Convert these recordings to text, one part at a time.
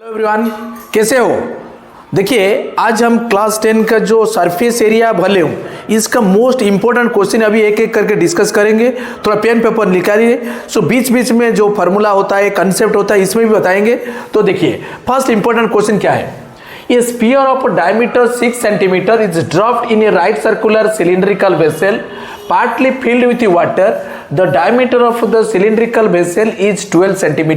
Hello everyone, कैसे हो। देखिए आज हम क्लास 10 का जो सरफेस एरिया वॉल्यूम इसका मोस्ट इंपॉर्टेंट क्वेश्चन अभी एक एक करके डिस्कस करेंगे। थोड़ा पेन पेपर निकालिए। सो बीच बीच में जो फार्मूला होता है, कंसेप्ट होता है, इसमें भी बताएंगे। तो देखिए फर्स्ट इंपॉर्टेंट क्वेश्चन क्या है। A sphere of diameter 6 cm is dropped in a right circular cylindrical vessel partly filled with water. The diameter of the cylindrical vessel is 12 cm.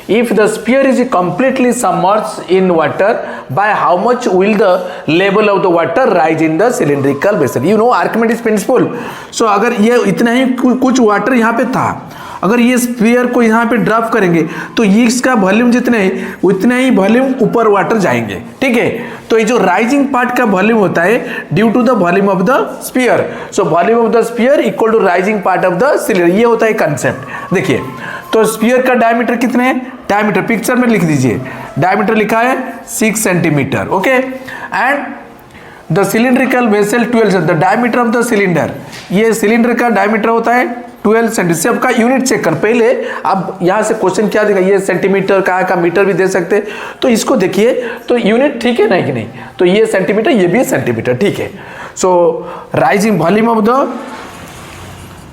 If the sphere is completely submerged in water, by how much will the level of the water rise in the cylindrical vessel? You know Archimedes principle. So अगर ये इतना ही कुछ water यहाँ पे था, अगर ये sphere को यहाँ पे ड्रॉप करेंगे तो ये इसका वॉल्यूम जितने है उतने ही वॉल्यूम ऊपर वाटर जाएंगे। ठीक है, तो ये जो राइजिंग पार्ट का वॉल्यूम होता है due to the volume of the sphere. So volume of the sphere equal to rising part of the cylinder, ये होता है कंसेप्ट। देखिए तो स्फीयर का डायमीटर कितने है, डायमीटर पिक्चर में लिख दीजिए। डायमीटर लिखा है 6 centimetre. Okay, and the cylindrical vessel 12, the diameter of the cylinder, ये सिलेंडर का डायमीटर होता है 12 सेंटीमीटर। से आपका यूनिट चेक कर, पहले अब यहाँ से क्वेश्चन क्या देगा, ये सेंटीमीटर का मीटर भी दे सकते हैं। तो इसको देखिए तो यूनिट ठीक है नहीं कि नहीं, तो ये सेंटीमीटर ये भी सेंटीमीटर। ठीक है, so rising volume of the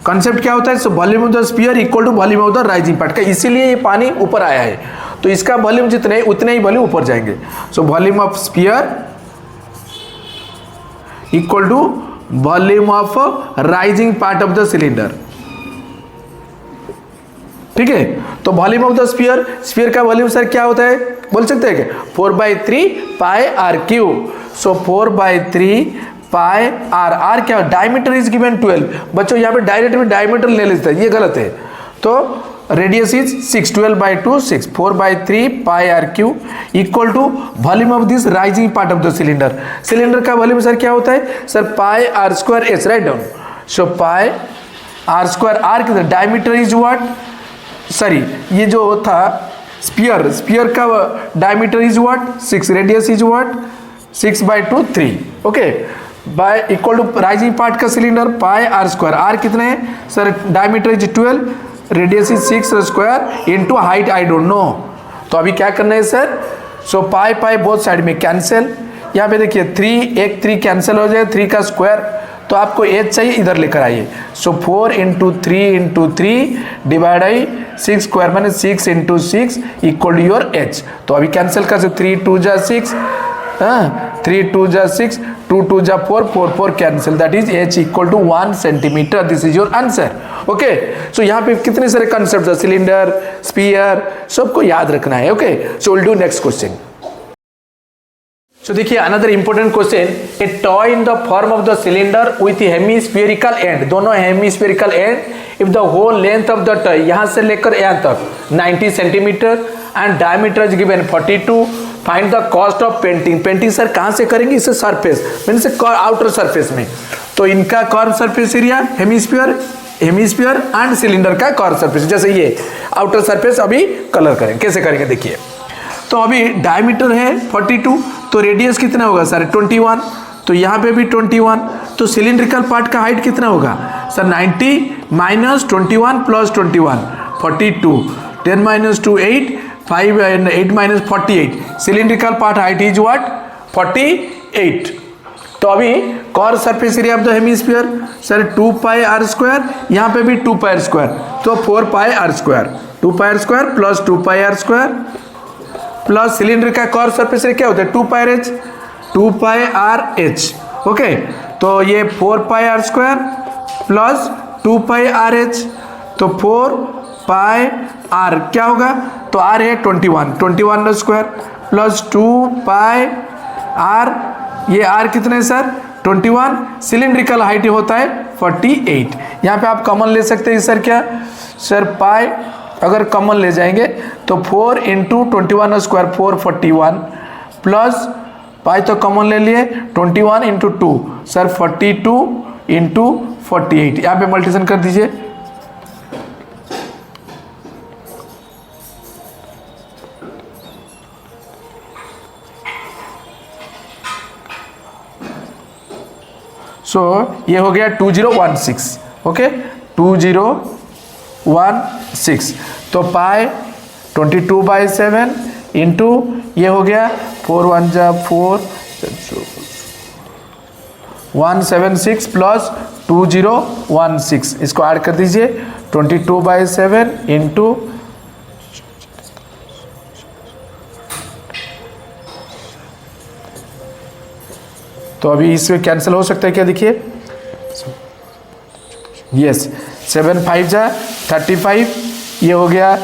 concept क्या होता है, so volume of the sphere equal to volume of the rising part का, इसीलिए ये पानी ऊपर आया है। तो इसका वॉल्यूम जितने उतने ही वॉल्यूम ऊपर जाएंगे। So volume of sphere equal to volume of rising part of the cylinder. ठीक है, तो volume of the sphere, sphere का वॉल्यूम सर क्या होता है बोल सकते हैं क्या, 4/3 pi r cube. So 4/3 pi r, r क्या, डायमीटर इज गिवन 12। बच्चों यहाँ पे डायरेक्ट में डायमीटर ले लेते हैं, ये गलत है। तो radius is 6, 12/2 6, 4/3 pi r cube equal to volume of this rising part of the cylinder. Cylinder का वॉल्यूम सर क्या होता है sir, pi r square h, write down. So pi r square, r कितना, डायमीटर इज व्हाट, सॉरी ये जो था sphere, sphere का diameter is what 6, radius is what 6/2 3। Okay, by equal to rising part का cylinder pi r square, are कितने हैं sir, diameter is 12, radius is 6 square into height I don't no. तो अभी क्या करना है सर, सो पाई पाई both side में cancel. यहाँ पे देखिए 3 एक 3 कैंसिल हो जाए, 3 का स्क्वायर, तो आपको एच चाहिए इधर लेकर आइए। सो 4 × 3 × 3 डिवाइड बाई 6 स्क्वायर माने 6 × 6 इक्वल टू योर एच। तो अभी कैंसिल कर सकते, 3 2 जा 6, 3 2 जा 6, 2 2 जा 4, 4 4 cancel, that is h equal to 1 centimetre. This is your answer. Okay, so यहाँ पे कितने सारे कंसेप्ट है, सिलेंडर, स्फीयर, सबको याद रखना है। Okay, so will do next question. So देखिए another important question, a toy in the form of the cylinder with hemispherical end, दोनों hemispherical end, if the whole length of the toy यहाँ से लेकर यहाँ तक 90 centimetre and diameter is given 42, find the cost of painting. Painting sir कहाँ से करेंगे, इसे सरफेस मीन्स आउटर सरफेस में। तो इनका curve surface area hemisphere, hemisphere and cylinder का कर्व सरफेस, जैसे ये आउटर सरफेस अभी कलर करेंगे, कैसे करेंगे देखिए। तो अभी डायमीटर है 42, तो रेडियस कितना होगा सर 21, तो यहाँ पे भी 21, तो सिलिंड्रिकल पार्ट का हाइट कितना होगा sir 90 minus 21 plus 21 42, 10 - 2 8, 5 and 8 - 48, cylindrical part height is what 48। तो अभी curve surface area of the hemisphere sir 2 pi r square, यहाँ पे भी 2 पाई आर स्क्वायर, तो 4 pi r square, 2 pi r square plus 2 pi r square plus cylinder का curve surface area क्या होता है 2 pi h, 2 pi r h. Okay, तो ये 4 pi r square plus 2 pi r H, तो 4 pi are क्या होगा, तो आर है 21 स्क्वायर प्लस 2 पाई आर, ये आर कितने सर 21, सिलिंड्रिकल हाइट होता है 48। यहाँ पे आप कॉमन ले सकते हैं सर, क्या सर पाई अगर कॉमन ले जाएंगे तो 4 × 21 स्क्वायर 441 प्लस पाई तो कॉमन ले लिए 21 × 2 सर 42 × 48, यहाँ पे मल्टीप्लिकेशन कर दीजिए। सो ये हो गया 2016। ओके, 2016, तो पाई 22/7 इंटू ये हो गया 4 1 जा 4 176 प्लस 2016, इसको ऐड कर दीजिए 22/7 इंटू तो अभी इसमें कैंसिल हो सकता है क्या, देखिए यस 7 5 जा 35, ये हो गया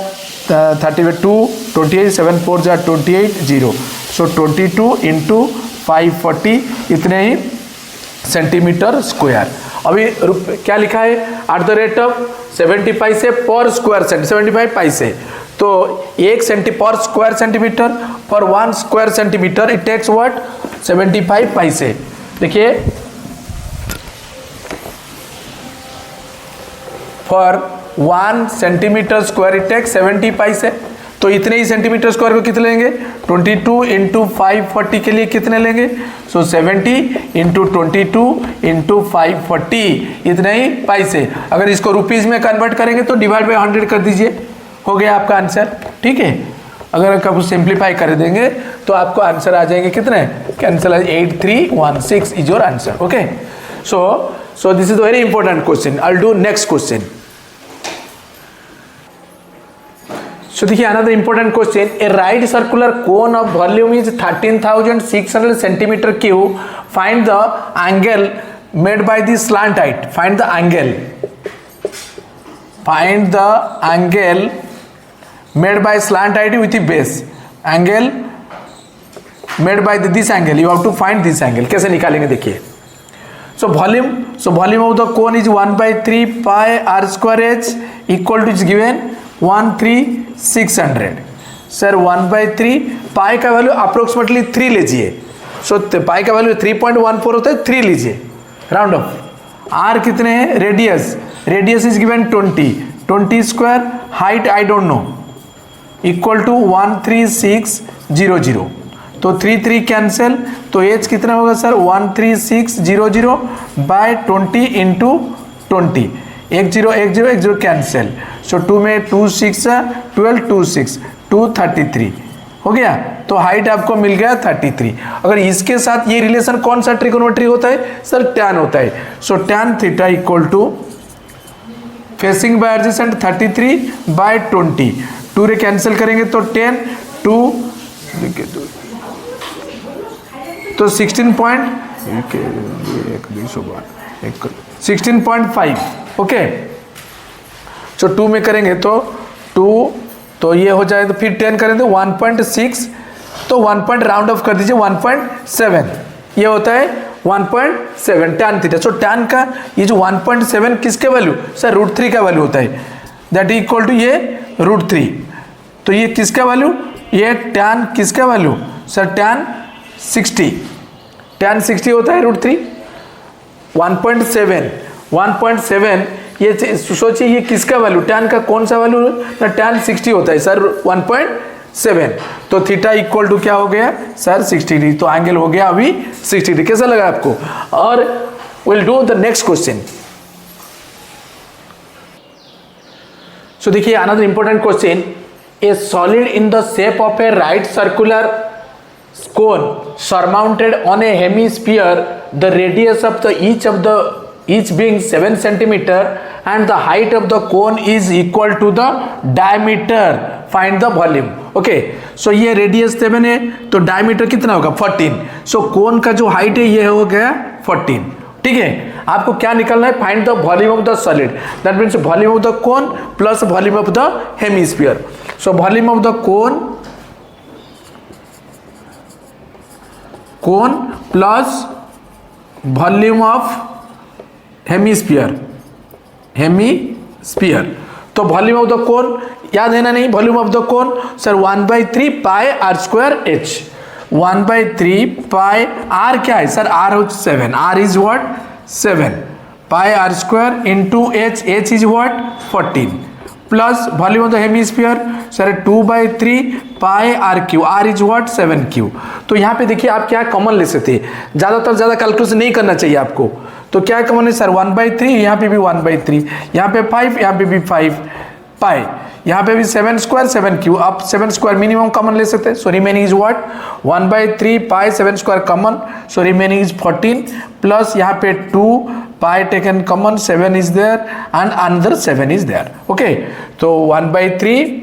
32 28 7 4 जा 28 0, सो 22 इंटू 540 इतने ही सेंटीमीटर स्क्वायर। अभी क्या लिखा है एट द रेट ऑफ 70 पैसे पर स्क्वायर सेंट 75 पैसे, तो 1 पर square centimetre for 1 square centimetre it takes what 75 पैसे। देखिए for 1 centimetre square it takes 70 पैसे, तो इतने ही सेंटीमीटर स्क्वायर को कितने लेंगे 22 इंटू 540 के लिए कितने लेंगे, सो 70 इंटू 22 इंटू 540 इतने ही पैसे। अगर इसको रुपीज में कन्वर्ट करेंगे तो डिवाइड बाय 100 कर दीजिए, हो गया आपका आंसर। ठीक है, अगर कभी सिंप्लीफाई कर देंगे तो आपको आंसर आ जाएंगे कितने, cancel 8316 is your answer. Okay, so this is very important question. I will do next question. So देखिए another important question, a right circular cone of volume is 13,600 centimeter cube, find the angle made by the slant height, find the angle made by slant height with the base, angle made by this angle, you have to find this angle। कैसे निकालेंगे देखिए, so volume of the cone is 1/3 pi r square h equal to is given 13,600। Sir 1/3 पाई का value approximately 3 लीजिए, सो पाई का value 3.14 होता है, 3 लीजिए round of. R कितने हैं, radius is given 20 square, height I don't know, equal to 13600, तो 3 cancel, तो एच कितना होगा sir 13600 by 20 into 20, 10 cancel, so 2 में 2 6 12 2 6 233 हो गया, तो हाइट आपको मिल गया 33। अगर इसके साथ ये रिलेशन कौन सा ट्रिगोनोमेट्री होता है सर, टैन होता है, so tan theta equal to facing by adjacent 33/20, 2 रे कैंसिल करेंगे तो 10 2 तो 16.5 ओके, सो 2 में करेंगे तो 2, तो ये हो जाए, तो फिर 10 करें तो 1.6, तो 1 पॉइंट राउंड ऑफ कर दीजिए 1.7, ये होता है 1.7 टैन थीटा। सो टैन का ये जो 1.7 किसके वैल्यू सर √3 का वैल्यू होता है, दैट इज इक्वल टू ये √3, तो ये किसका वैल्यू, ये टैन किसका वैल्यू सर टैन 60 होता है √3, 1.7 ये सोचिए ये किसका वैल्यू, टैन का कौन सा वैल्यू ना, टैन 60 होता है सर 1.7, तो थीटा इक्वल टू क्या हो गया सर 60 डिग्री, तो एंगल हो गया अभी 60 डिग्री। कैसा लगा आपको, और will do the next question. So देखिए another important question, a solid in the shape of a right circular cone surmounted on a hemisphere, the radius of the each being 7 centimeter and the height of the cone is equal to the diameter, find the volume। Okay, so ये radius 7 है तो diameter कितना होगा 14, सो कोन का जो height है ये हो गया 14। ठीक है, आपको क्या निकालना है, find the volume of the solid, that means volume of the cone plus volume of the hemisphere. So volume of the cone plus volume of hemisphere, तो वॉल्यूम ऑफ द कोन याद है ना, नहीं volume of the cone sir 1/3 pi r square h, 1/3 pi r क्या है sir, r हो 7, r is what 7 pi r square into h is what 14 plus volume of the hemisphere sir 2/3 pi r Q, r is what 7q। तो यहाँ पे देखिए आप क्या common ले सकते हैं, ज़्यादा कैलकुलेशन नहीं करना चाहिए आपको, तो क्या कॉमन है सर 1/3, यहाँ पे भी 1/3, यहाँ पे 5, यहाँ पे भी 5, पाई, यहाँ पे भी 7 स्क्वायर 7 क्यू, आप 7 स्क्वायर मिनिमम कॉमन ले सकते हैं, so remaining is what 1/3 pi 7 square common, so remaining is 14 plus यहाँ पे 2 pi taken common, 7 is there and another 7 is there, okay. तो 1/3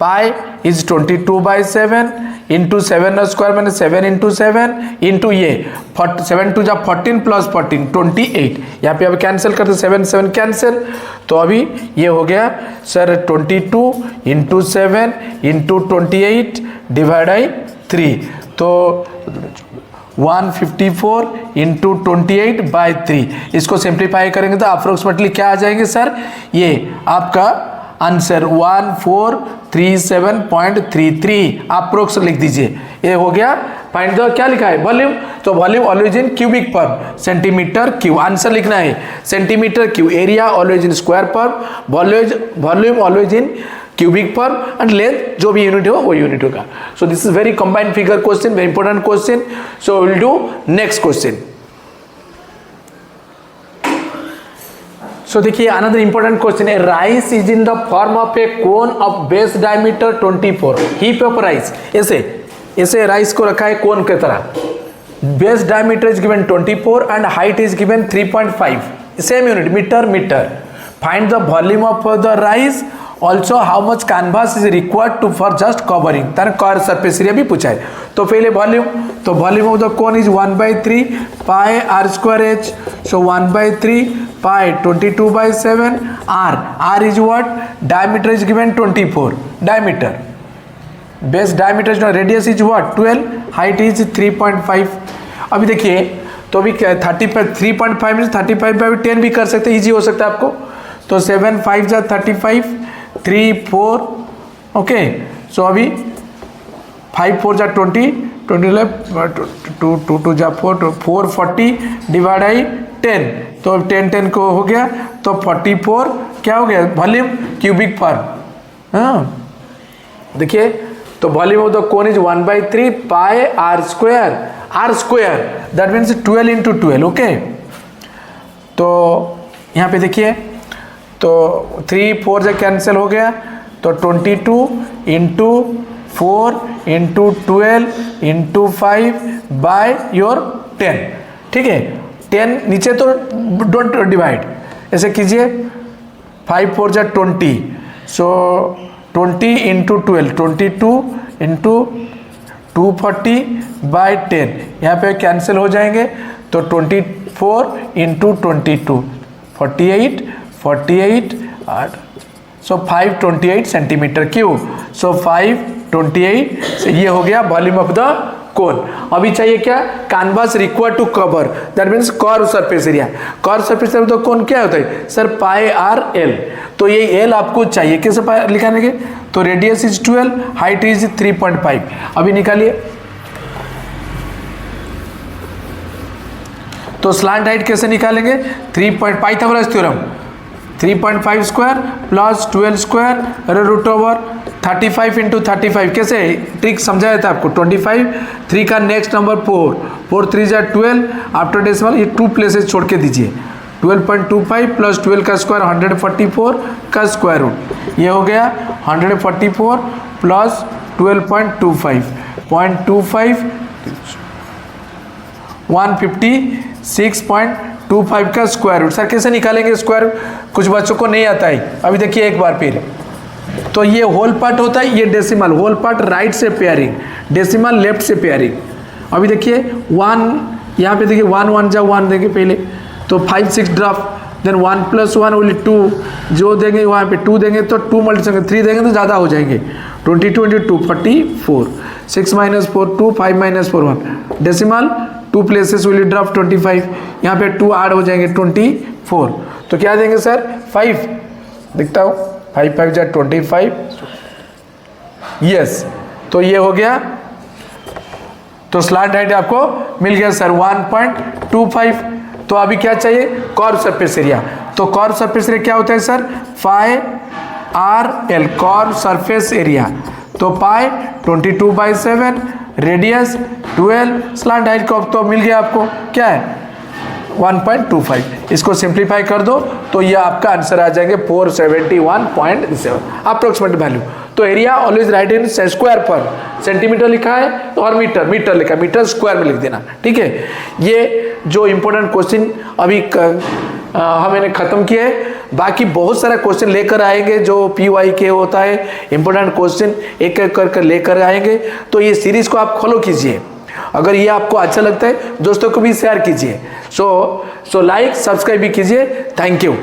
पाई इज 22/7 इंटू 7 स्क्वायर मैंने 7 इंटू 7 इंटू ये 7 to जा 14 plus 14 28, यहाँ पे अब कैंसिल करते 7 7 कैंसिल, तो अभी ये हो गया sir 22 into 7 into 28 divide by 3, तो 154 इंटू 28/3, इसको सिंप्लीफाई करेंगे तो अप्रोक्सीमेटली क्या आ जाएंगे सर, ये आपका आंसर 1437.33 अप्रोक्स लिख दीजिए, ये हो गया। फाइंड द क्या लिखा है वॉल्यूम, तो volume always in cubic per centimetre cube, answer लिखना है centimetre cube, area always in square per, volume always in cubic per, and length जो भी यूनिट हो वो यूनिट होगा। So this is very combined figure question, very important question. So will do next question. So देखिए another important question है, rice is in the form of a cone of base diameter 24, heap of rice, ऐसे rice को रखा है cone की तरह, base diameter is given 24 and height is given 3.5, same unit metre. Find the volume of the rice, also how much canvas is required to for just covering, तार cover surface area भी पूछा है। तो पहले volume, तो volume of the cone is 1/3 pi r square h, so 1/3 pi 22/7 r is what, diameter is given 24, diameter, base diameter is radius is what 12, height is 3.5। अभी देखिए तो अभी 35 3.5 मीन्स 35/10 भी कर सकते हैं, इजी हो सकता है आपको। तो 7 5 जा 35, 3 4, ओके। सो अभी 5 4 जा 20, 20 लेफ्ट 2 2 जा 4 40 डिवाइड बाई 10, तो 10 को हो गया, तो 44 क्या हो गया वॉल्यूम क्यूबिक पर। हाँ देखिए तो volume of the cone is 1/3 pi r square that means 12 into 12, okay. तो यहाँ पे देखिए तो 3 4 से कैंसिल हो गया, तो 22 into 4 into 12 into 5 by your 10, ठीक है। 10 नीचे तो डोंट डिवाइड, ऐसे कीजिए 5 4 जा 20, सो 20 इंटू 12 22 इंटू 240 बाई 10, यहाँ पे कैंसिल हो जाएंगे, तो 24 इंटू 22 48 सो 528 सेंटीमीटर क्यूब, सो 528, ये हो गया वॉल्यूम ऑफ द कोन। अभी चाहिए क्या, canvas required to cover, that means curve surface area. Curve surface area तो कोन क्या होता है सर, पाई आर एल, तो ये एल आपको चाहिए, कैसे लिखाने के, तो रेडियस इज 12, हाइट इज 3.5। अभी निकालिए, तो स्लैंट हाइट कैसे निकालेंगे, 3. Pythagoras theorem, 3.5 square plus 12 square root over 35 into 35, कैसे ट्रिक समझाया था आपको। 25 3 का नेक्स्ट नंबर 4 3 जा 12 आफ्टर डेसिमल, ये 2 प्लेसेस छोड़ के दीजिए, 12.25 प्लस 12 का स्क्वायर 144 का स्क्वायर रूट, ये हो गया 144 प्लस 12.25 156.25 का स्क्वायर रूट। सर कैसे निकालेंगे स्क्वायर रूट, कुछ बच्चों को नहीं आता है। अभी देखिए एक बार फिर, तो ये होल पार्ट होता है, ये डेसिमल, होल पार्ट राइट से पेयरिंग, डेसिमल लेफ्ट से पेयरिंग। अभी देखिए 1, यहाँ पे देखिए 1 1 जा 1 देंगे पहले, तो 5 6 ड्रॉप, देन 1 + 1 विल 2, जो देंगे वहाँ पे 2 देंगे तो 2 मल्टीप्लाई 3 देंगे तो ज़्यादा हो जाएंगे, 22 × 2 44, 6 - 4 2, 5 - 4 1, डेसिमल 2 प्लेसेस विल ड्रॉप 25, यहाँ पे 2 ऐड हो जाएंगे 24, तो क्या देंगे सर 5, दिखता हो 5 5 जा 25, यस, तो ये हो गया, तो स्लैंट हाइट आपको मिल गया सर 1.25। तो अभी क्या चाहिए, कर्व सरफेस एरिया, तो कर्व सरफेस एरिया क्या होता है sir, pi r l, curve surface area, तो पाई 22/7, रेडियस 12, स्लैंट हाइट को तो मिल गया आपको क्या है 1.25। इसको सिंप्लीफाई कर दो तो ये आपका आंसर आ जाएंगे 471.7 अप्रोक्सीमेट वैल्यू। तो एरिया ऑलवेज राइट इन स्क्वायर पर, सेंटीमीटर लिखा है और मीटर लिखा है, मीटर स्क्वायर में लिख देना, ठीक है। ये जो इंपॉर्टेंट क्वेश्चन अभी हमने खत्म किया है, बाकी बहुत सारा क्वेश्चन लेकर आएंगे जो PY के होता है, इंपॉर्टेंट क्वेश्चन एक एक कर लेकर आएंगे। तो ये सीरीज को आप फॉलो कीजिए, अगर ये आपको अच्छा लगता है दोस्तों को भी शेयर कीजिए। सो लाइक सब्सक्राइब भी कीजिए। Thank you.